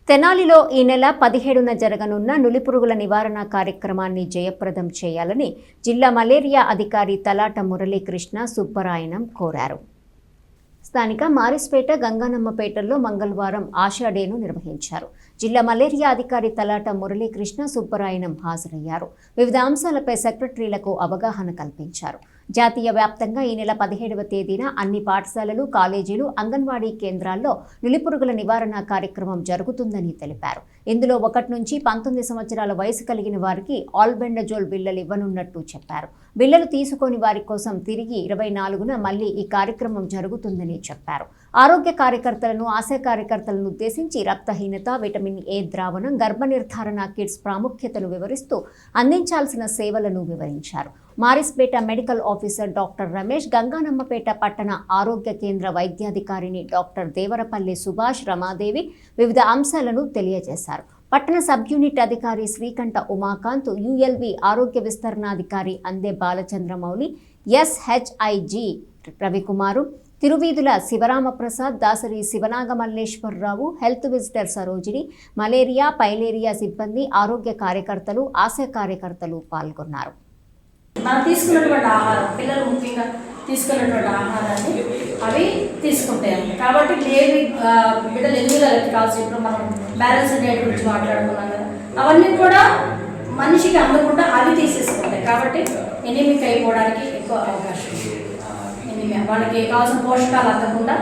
తెనాలిలో ఈ నెల 17న జరగనున్న నులిపురుగుల నివారణ కార్యక్రమాన్ని జయప్రదం చేయాలని జిల్లా మలేరియా అధికారి తలాట మురళీకృష్ణ సుబ్బరాయనం కోరారు. స్థానిక మారిస్పేట గంగానమ్మపేటల్లో మంగళవారం ఆశా డేను నిర్వహించారు. జిల్లా మలేరియా అధికారి తలాట మురళీకృష్ణ సుబ్బరాయనం హాజరయ్యారు. వివిధ అంశాలపై సెక్రటరీలకు అవగాహన కల్పించారు. జాతీయ వ్యాప్తంగా ఈ నెల 17వ తేదీన అన్ని పాఠశాలలు, కాలేజీలు, అంగన్వాడీ కేంద్రాల్లో నులిపురుగుల నివారణ కార్యక్రమం జరుగుతుందని తెలిపారు. ఇందులో 1 నుంచి 19 సంవత్సరాల వయసు కలిగిన వారికి ఆల్బెండజోల్ బిళ్లలు ఇవ్వనున్నట్టు చెప్పారు. బిళ్లలు తీసుకోని వారి కోసం తిరిగి 24న మళ్లీ ఈ కార్యక్రమం జరుగుతుందని చెప్పారు. ఆరోగ్య కార్యకర్తలను, ఆశా కార్యకర్తలను ఉద్దేశించి రక్తహీనత, విటమిన్ ఏ ద్రావణం, గర్భనిర్ధారణ కిట్స్ ప్రాముఖ్యతను వివరిస్తూ అందించాల్సిన సేవలను వివరించారు. Marispeta medical officer doctor Ramesh, Ganganammapeta పట్టణ ఆరోగ్య కేంద్ర వైద్యాధికారిని డాక్టర్ దేవరపల్లి సుభాష్, రమాదేవి వివిధ అంశాలను తెలియజేశారు. పట్టణ సబ్ యూనిట్ అధికారి శ్రీకంఠ ఉమాకాంత్, యుఎల్వి ఆరోగ్య విస్తరణాధికారి అందే బాలచంద్రమౌళి, ఎస్హెచ్ఐజి Ravikumar, Tiruveedhula Sivaramaprasad, Dasari Sivanagamalleswararao, health visitor Sarojini, malaria, filaria సిబ్బంది, ఆరోగ్య కార్యకర్తలు, ఆశా కార్యకర్తలు పాల్గొన్నారు. మనం తీసుకున్నటువంటి ఆహారం, పిల్లలు ముఖ్యంగా తీసుకున్నటువంటి ఆహారాన్ని అవి తీసుకుంటాయి కాబట్టి లేవి బిడ్డలు ఎదుగుదలకి కావాల్సి ఇప్పుడు మనం బ్యాలెన్స్ డైట్ గురించి మాట్లాడుకున్నాం కదా, అవన్నీ కూడా మనిషికి అందకుండా అవి తీసేసుకుంటాయి కాబట్టి ఎనిమిక్ అయిపోవడానికి ఎక్కువ అవకాశం ఉంది. వాళ్ళకి కావాల్సిన పోషకాలు అందకుండా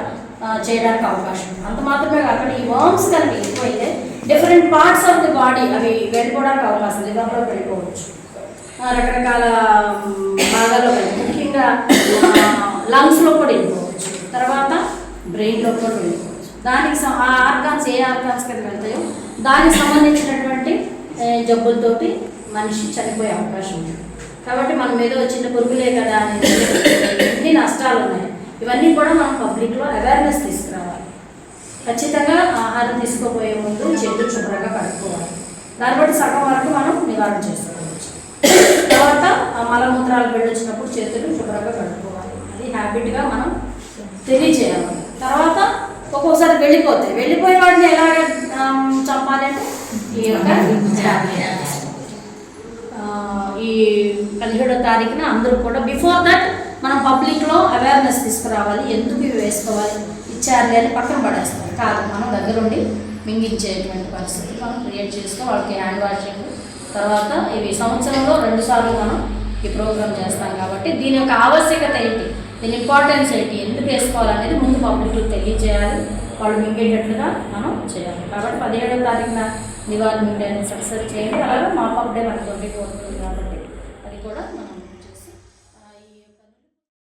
చేయడానికి అవకాశం ఉంది. అంత మాత్రమే కాకుండా ఈ వర్మ్స్ కనుక ఎక్కువైతే different parts of the body అవి వెళ్ళిపోవడానికి అవకాశం, లివర్లో వెళ్ళిపోవచ్చు, రకరకాల భాగాల్లో ముఖ్యంగా లంగ్స్లో కూడా వెళ్ళిపోవచ్చు, తర్వాత బ్రెయిన్లో కూడా వెళ్ళిపోవచ్చు. దానికి ఆ ఆర్గాన్స్ ఏ ఆర్గాన్స్ కింద వెళ్తాయో దానికి సంబంధించినటువంటి జబ్బులతోటి మనిషి చనిపోయే అవకాశం ఉంది. కాబట్టి మనం ఏదో చిన్న పురుగులే కదా అనేది ఎన్ని నష్టాలు ఉన్నాయి. ఇవన్నీ కూడా మనం పబ్లిక్లో అవేర్నెస్ తీసుకురావాలి. ఖచ్చితంగా ఆహారం తీసుకోపోయే ముందు చేతులు శుభ్రంగా కడుక్కోవాలి. దాన్ని బట్టి సగం వరకు మనం నివారణ చేసుకోవచ్చు. తర్వాత మలమూత్రాలు వెళ్ళొచ్చినప్పుడు చేతులు శుభ్రంగా కడుక్కోవాలి. అది హ్యాబిట్గా మనం తెలియజేయాలి. తర్వాత ఒక్కొక్కసారి వెళ్ళిపోయిన వాడిని ఎలా చంపాలి అంటే ఈ 17వ తారీఖున అందరూ కూడా బిఫోర్ దట్ మనం పబ్లిక్లో అవేర్నెస్ తీసుకురావాలి. ఎందుకు ఇవి వేసుకోవాలి, ఇచ్చారు అని పక్కన పడేస్తారు కాదు, మనం దగ్గరుండి మింగించేటువంటి పరిస్థితి మనం క్రియేట్ చేసుకొని వాళ్ళకి హ్యాండ్ వాషింగ్, తర్వాత ఇవి సంవత్సరంలో 2 సార్లు మనం ఈ ప్రోగ్రామ్ చేస్తాం కాబట్టి దీని యొక్క ఆవశ్యకత ఏంటి, దీని ఇంపార్టెన్స్ ఏంటి, ఎందుకు వేసుకోవాలనేది ముందు పబ్లిక్లో తెలియజేయాలి. వాళ్ళు మింగేటట్లుగా మనం చేయాలి. కాబట్టి 17వ తారీఖున నివారణ సక్సెస్ చేయండి. అలాగే మా పబ్డే మనకు 24 కాబట్టి